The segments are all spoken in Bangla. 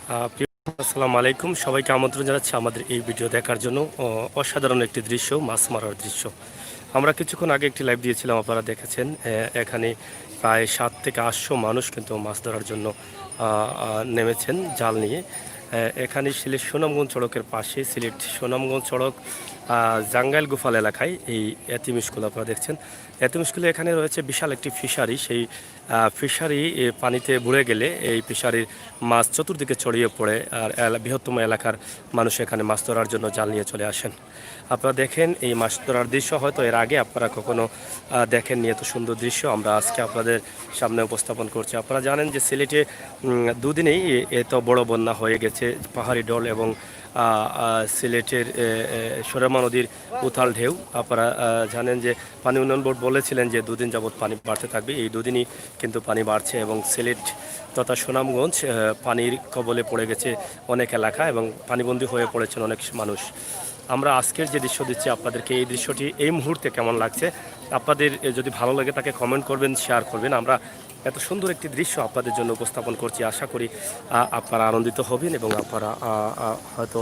আসসালামু আলাইকুম, সবাইকে আমন্ত্রণ জানাচ্ছি আমাদের এই ভিডিও দেখার জন্য। অসাধারণ একটি দৃশ্য, মাছ মারার দৃশ্য। আমরা কিছুক্ষণ আগে একটি লাইভ দিয়েছিলাম, আপনারা দেখেছেন। এখানে প্রায় 700 থেকে 800 মানুষ কিন্তু মাছ ধরার জন্য নেমেছেন জাল নিয়ে। এখানে সিলেট সুনামগঞ্জ সড়কের পাশে, সিলেট সুনামগঞ্জ সড়ক জাঙ্গাইল গুফাল এলাকায় এই এতিম স্কুল আপনারা দেখছেন। এতিম স্কুলে এখানে রয়েছে বিশাল একটি ফিশারি। সেই ফিশারি পানিতে বুড়ে গেলে এই ফিশারির মাছ চতুর্দিকে ছড়িয়ে পড়ে, আর বৃহত্তম এলাকার মানুষ এখানে মাছ ধরার জন্য জাল নিয়ে চলে আসেন। আপনারা দেখেন এই মাছ ধরার দৃশ্য, হয়তো এর আগে আপনারা কখনো দেখেননি এত সুন্দর দৃশ্য আমরা আজকে আপনাদের সামনে উপস্থাপন করছি। আপনারা জানেন যে সিলেটে দুদিনেই এত বড় বন্যা হয়ে গেছে। পাহাড়ি ঢল এবং সিলেটের সুরমা নদীর উথাল ঢেউ। আপনারা জানেন যে পানি উন্নয়ন বোর্ড বলেছিলেন যে দুদিন যাবৎ পানি বাড়তে থাকবে, এই দুদিনই কিন্তু পানি বাড়ছে এবং সিলেট তথা সুনামগঞ্জ পানির কবলে পড়ে গেছে অনেক এলাকা এবং পানিবন্দী হয়ে পড়েছেন অনেক মানুষ। আমরা আজকের যে দৃশ্য দিচ্ছি আপনাদেরকে, এই দৃশ্যটি এই মুহূর্তে কেমন লাগছে আপনাদের যদি ভালো লাগে তাকে কমেন্ট করবেন, শেয়ার করবেন। আমরা এত সুন্দর একটি দৃশ্য আপনাদের জন্য উপস্থাপন করছি, আশা করি আপনারা আনন্দিত হবেন এবং আপনারা হয়তো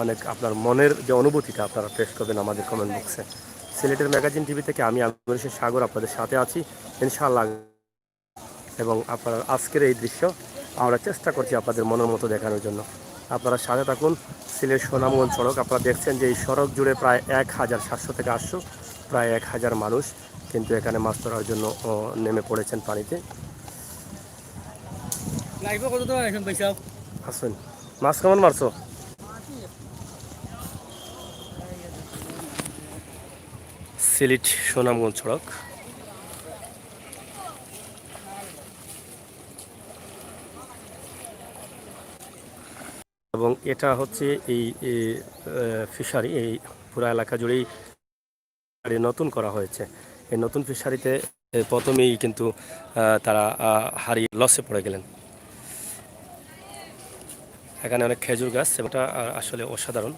অনেক আপনার মনের যে অনুভূতিটা আপনারা পেশ করবেন আমাদের কমেন্ট বক্সে। সিলেটের ম্যাগাজিন টিভি থেকে আমি আমির সাগর আপনাদের সাথে আছি ইনশাআল্লাহ। এবং আপনার আজকের এই দৃশ্য আমরা চেষ্টা করছি আপনাদের মনের মতো দেখানোর জন্য। আপনারা সাথে থাকুন। সিলেট সুনামগঞ্জ সড়ক আপনারা দেখছেন যে এই সড়ক জুড়ে প্রায় 1700 থেকে 800 প্রায় 1000 মানুষ কিন্তু এখানে মাছ ধরার জন্য নেমে পড়েছেন পানিতে। আসুন, মাছ কেমন মারছো? সিলেট সুনামগঞ্জ সড়ক। এবং এটা হচ্ছে এই ফিশারি, এই পুরা এলাকা জুড়েই নতুন করা হয়েছে। এই নতুন ফিশারিতে প্রথমেই কিন্তু তারা হারিয়ে লসে পড়ে গেলেন। এখানে অনেক খেজুর গাছ, এটা আসলে অসাধারণ।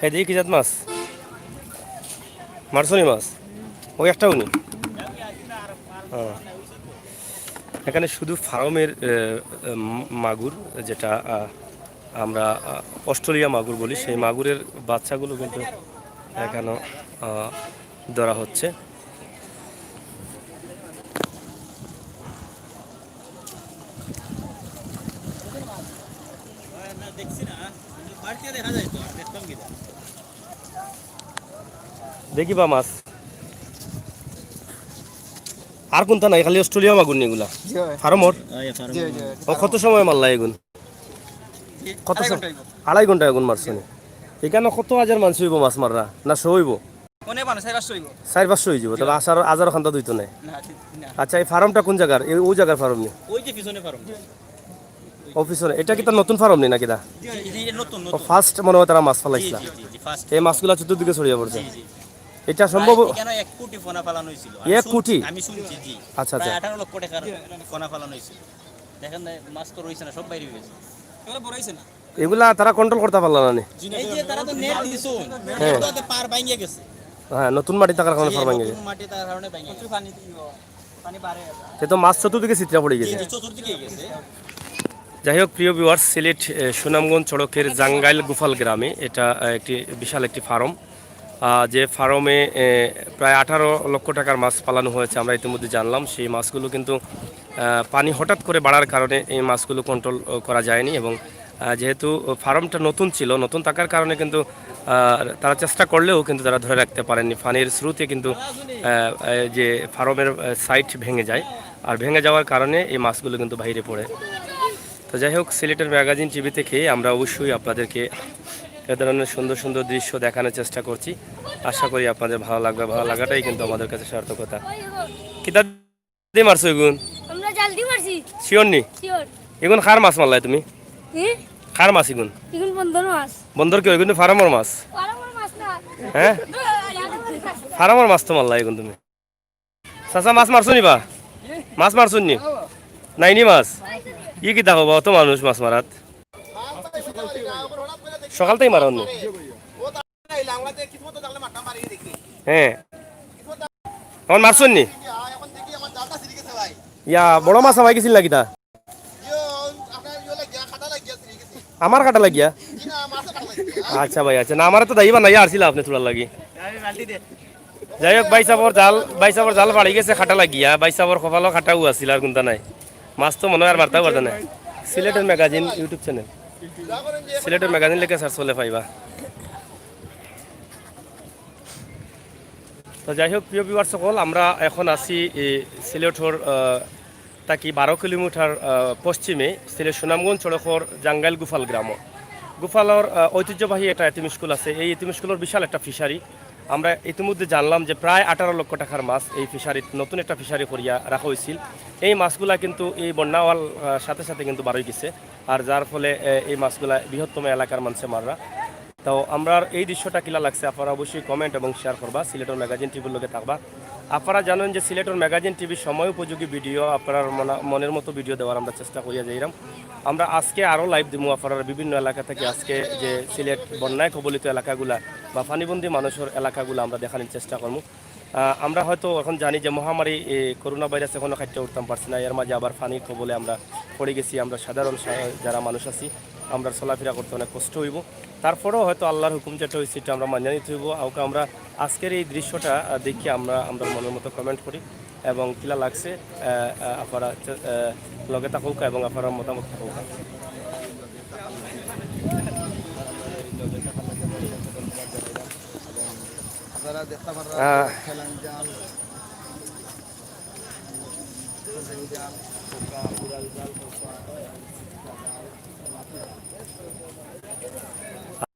এদিকে কি জাত মাছ মারছনি মাছ? ওই একটা উনি এখানে শুধু ফার্মের মাগুর, যেটা আমরা অস্ট্রেলিয়া মাগুর বলি, সেই মাগুরের বাচ্চাগুলো কিন্তু এখানে ধরা হচ্ছে। দেখি বা মাছ আর কোনটা নাই, খালি অস্ট্রেলিয়া মাগুর নিগুলা ফার্মর। ও কত সময় মারলা এগুন? কত সময়? 2.5 ঘন্টা এগুন মারছনি। এখানে কত হাজার মানুষ হইব মাছ মাররা না শো হইব? 4-500 হয়ে যাব। তবে আজার খান্তা দুইতো নাই। আচ্ছা, এই ফার্মটা কোন জায়গার? ওই জায়গার ফার্ম নি? অফিসে এটা কি তার নতুন ফার্ম নেই নাকি? দা ফার্স্ট মনে হয় তারা মাছ ফালাইছিল, এই মাছগুলো চতুর্দিকে ছড়িয়ে পড়ছে। এটা সম্ভব 1 কোটি ফোনা ফালানো হয়েছিল। 1 কোটি? আমি শুনছি, জি। আচ্ছা আচ্ছা, 18 লক্ষ টাকার ফোনা ফালানো হয়েছিল। দেখেন মাছ তো রইছে না, সব বাইরে হয়ে গেছে। এগুলো বড় হইছে না, এগুলা তারা কন্ট্রোল করতে পারল না। এই যে তারা তো নেট দিছো, নেট তো পার ভাঙিয়ে গেছে। হ্যাঁ, নতুন মাটি থাকার কারণে ফার্ম ভেঙে গেছে। নতুন মাটি থাকার কারণে ভাঙিয়ে গেছে। পানি বাড়ে সে তো মাছ চতুর্দিকে চিত্রা পড়ে গেছে। জি, চতুর্দিকে গেছে। যাই হোক, প্রিয় ভিউয়ার্স, সিলেট সুনামগঞ্জ সড়কের জাঙ্গাইল গুফাল গ্রামে এটা একটি বিশাল একটি ফার্ম, যে ফার্মে প্রায় 18 লক্ষ টাকার মাছ পালানো হয়েছে আমরা ইতিমধ্যে জানলাম। সেই মাছগুলো কিন্তু পানি হঠাৎ করে বাড়ার কারণে এই মাছগুলো কন্ট্রোল করা যায়নি এবং যেহেতু ফার্মটা নতুন ছিল, নতুন থাকার কারণে কিন্তু তারা চেষ্টা করলেও কিন্তু তারা ধরে রাখতে পারেননি। পানির স্রোতে কিন্তু যে ফার্মের সাইট ভেঙে যায়, আর ভেঙে যাওয়ার কারণে এই মাছগুলো কিন্তু বাইরে পড়ে। তো যাই হোক, সিলেটের ম্যাগাজিন টিভি থেকে আমরা অবশ্যই আপনাদেরকে এ ধরনের সুন্দর সুন্দর দৃশ্য দেখানোর চেষ্টা করছি। আশা করি আপনাদের ভালো লাগবে, ভালো লাগাটাই কিন্তু আমাদের কাছে সার্থকতা। কিতা দিয়ে মারছো এগুন? আমরা জাল দিয়ে মারছি। শিওর নি? শিওর। এগুন খার মাছ মারলাই তুমি? কি? খার মাছ এগুন? এগুন বন্দর মাছ। বন্দর কি এগুন? ফার্মার মাছ। ফার্মার মাছ না। হ্যাঁ, ফার্মার মাছ তো মারলাই এগুন তুমি। চাচা মাছ মারছো নি? বা মাছ মারছো নি? নাইনি মাছ ই কি দেখো অত মানুষ মাছ মারাত সকাল থেকে মারা অন্য হ্যাঁ এখন মারছেন নি ইয়া বড় মাছ আমায় গেছিল নাকি তা আমার কাটা লাগিয়া আচ্ছা ভাই আচ্ছা না আমার তো দাইবা নাই আসছিল আপনি তোলার লাগি যাই হোক বাইসাবর জাল বাড়ি গেছে খাটা লাগিয়া বাইসাবর কপালও খাটাও আছিল আর কোনটা নাই মাছ তো মনে হয় আর মারতেও পারত না সিলেটের ম্যাগাজিন ইউটিউব চ্যানেল সিলেটের ম্যাগাজিন লেখে সার্চ করলে পাইবা তো যাই হোক প্রিয় ভিউয়ার্স সকল আমরা এখন আছি সিলেটর তাকি 12 কিলোমিটার পশ্চিমে সিলেট সুনামগঞ্জ সড়কর জাঙ্গাইল গুফাল গ্রাম গুফালর ঐতিহ্যবাহী একটা এতিম স্কুল আছে এই এতিম স্কুলের বিশাল একটা ফিশারি আমরা ইতিমধ্যে জানলাম যে প্রায় 18 লক্ষ টাকার মাছ এই ফিশারিত নতুন একটা ফিশারি করিয়া রাখা হয়েছিল এই মাছগুলা কিন্তু এই বন্যাওয়াল সাথে সাথে কিন্তু বাড়ি গেছে আর যার ফলে এই মাছগুলা বৃহত্তম এলাকার মানুষে মাররা তো আমরা এই দৃশ্যটা কিলা লাগছে আপনারা অবশ্যই কমেন্ট এবং শেয়ার করবা সিলেটর ম্যাগাজিন টিভির লোকে থাকবা আপনারা জানেন যে সিলেটর ম্যাগাজিন টিভির সময় উপযোগী ভিডিও আপনার মনের মতো ভিডিও দেওয়ার আমরা চেষ্টা করিয়া যাইলাম আমরা আজকে আরও লাইভ দিব আপনারা বিভিন্ন এলাকা থেকে আজকে যে সিলেট বন্যায় কবলিত এলাকাগুলা বা পানিবন্দী মানুষের এলাকাগুলো আমরা দেখানোর চেষ্টা করবো আমরা হয়তো এখন জানি যে মহামারী করোনা ভাইরাস এখনও খাইতে উঠতাম পারছি না এর মাঝে আবার পানির কবলে আমরা পড়ে গেছি আমরা সাধারণ যারা মানুষ আছি আমরা চলাফেরা করতে অনেক কষ্ট হইব তারপরেও হয়তো আল্লাহর হুকুম যেটা হয়েছে এটা আমরা মানিয়ে নিতে হইব ওকে আমরা আজকের এই দৃশ্যটা দেখি আমরা মনের মতো কমেন্ট করি এবং কিলা লাগছে আপনারা লগে থাকুক এবং আপনারা মতামত থাকুক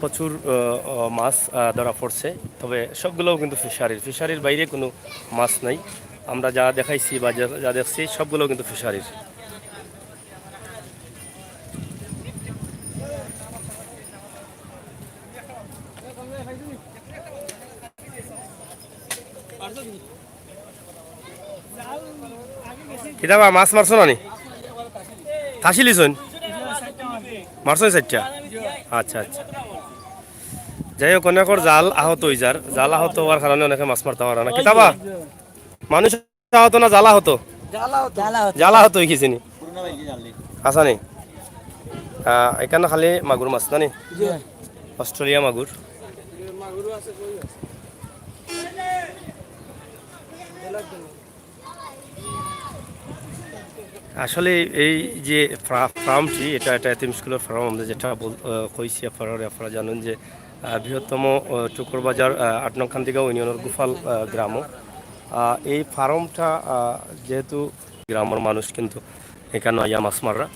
প্রচুর মাছ ধরা পড়ছে তবে সবগুলোও কিন্তু ফিশারির বাইরে কোনো মাছ নাই আমরা যা দেখাইছি বা যা দেখছি সবগুলোও কিন্তু ফিশারির কিতাবা মাছ মারছো না নি খাসি লিছুন মারছো 4টা আচ্ছা আচ্ছা যাই হোক অনেকর জাল আহত হয়ে জাল আহত হওয়ার কারণে অনেকে মাছ মারতে পারে না কিতাবা মানুষ আহত না জ্বালা হতো জ্বালা হতো হয়েছে নি আচ্ছা নি এখানে খালি মাগুর মাছ না নি অস্ট্রেলিয়া মাগুর আসলে এই যে ফার্মটি এটা এতিম স্কুলের ফার্ম আমরা যেটা কইছি আপনারা জানেন যে বৃহত্তম টুকুরবাজার 8 নং খান্দিগাঁও ইউনিয়নের গুফাল গ্রাম এই ফার্মটা যেহেতু গ্রামের মানুষ কিন্তু এখানে আইয়া মাছ মাররা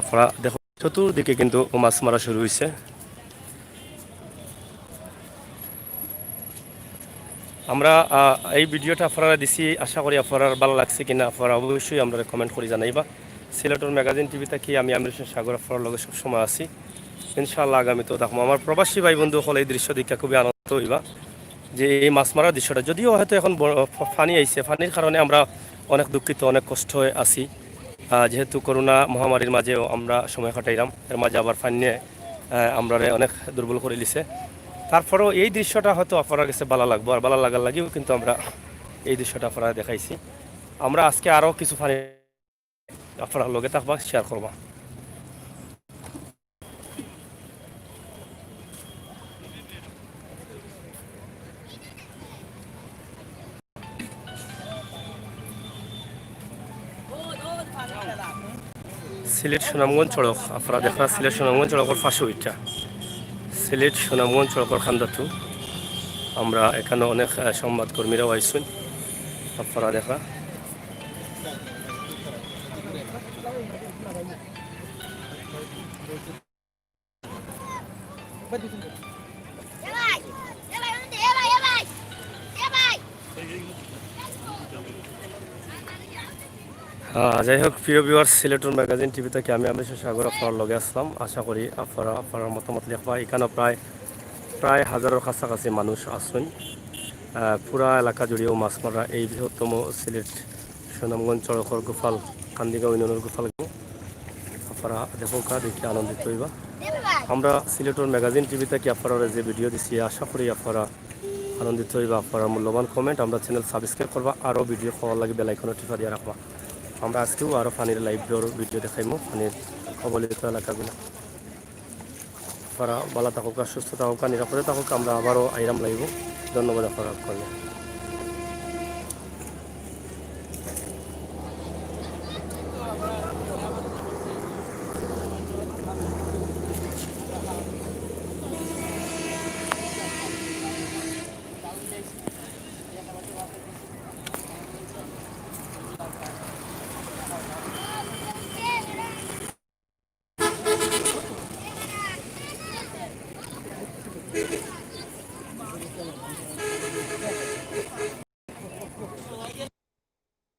আপনারা দেখো চতুর্দিকে কিন্তু মাছ মারা শুরু হয়েছে আমরা এই ভিডিওটা আপনারা দিছি আশা করি আপনার ভালো লাগছে কিনা আপনারা অবশ্যই আমরা কমেন্ট করে জানাইবা সিলেটর ম্যাগাজিন টিভি থেকে আমি আমির হোসেন সাগর আপনার লগে সবসময় আছি ইনশাআল্লাহ আগামীতেও দেখবো আমার প্রবাসী ভাই বন্ধু হল এই দৃশ্য দেখা খুবই আনন্দ হইবা যে এই মাছ মারার দৃশ্যটা যদিও হয়তো এখন ফানি আইছে ফানির কারণে আমরা অনেক দুঃখিত অনেক কষ্ট হয়ে আছি যেহেতু করোনা মহামারীর মাঝেও আমরা সময় কাটাইলাম এর মাঝে আবার ফানিয়ে আমরা অনেক দুর্বল করে দিছে তারপরেও এই দৃশ্যটা হয়তো আপনার কাছে ভালো লাগবো আর ভালো লাগার লাগেও কিন্তু আমরা এই দৃশ্যটা আপনারা দেখাইছি আমরা আজকে আরও কিছু ফানি আপনারা লগে থাকবা শেয়ার করবা সিলেট সুনামগঞ্জ সড়ক আপনারা দেখা সিলেট সুনামগঞ্জ সড়কের পাশে ওইটা সিলেট সুনামগঞ্জ সড়কের খান্দাতু আমরা এখানে অনেক সংবাদকর্মীরাও আইসুন আপনারা দেখা যাই হোক প্রিয় ভিউয়ার্স সিলেটর ম্যাগাজিন টিভি থেকে আমি আমির হোসেন সাগর আপনার লগে আসলাম আশা করি আপনার মতামত লিখবা এখানে প্রায় হাজারের কাছাকাছি মানুষ আসুন পুরা এলাকা জুড়েও মাছ মারা এই বৃহত্তম সিলেট সুনামগঞ্জ সড়কের গোপাল কান্দিগাঁও ইউনিয়নের গোপাল আপনারা দেখোকা দেখে আনন্দিত হইবা। আমরা সিলেটর ম্যাগাজিন টিভি থেকে আপনারা যে ভিডিও দিচ্ছি আশা করি আপনারা আনন্দিত হইবা। আপনারা মূল্যবান কমেন্ট, আমরা চ্যানেল সাবস্ক্রাইব করবা, আরও ভিডিও পাওয়ার লাগে বেল আইকনের টিপা দিয়ে রাখবা। আমরা আজকেও আরও পানির লাইভ ভিডিও দেখাইমু পানির কবলিত এলাকাগুলো। আপনারা ভালো থাকুক, সুস্থ থাকুক, নিরাপদে থাকুক। আমরা আবারও আইরাম লাগব। ধন্যবাদ আপনারা করলে।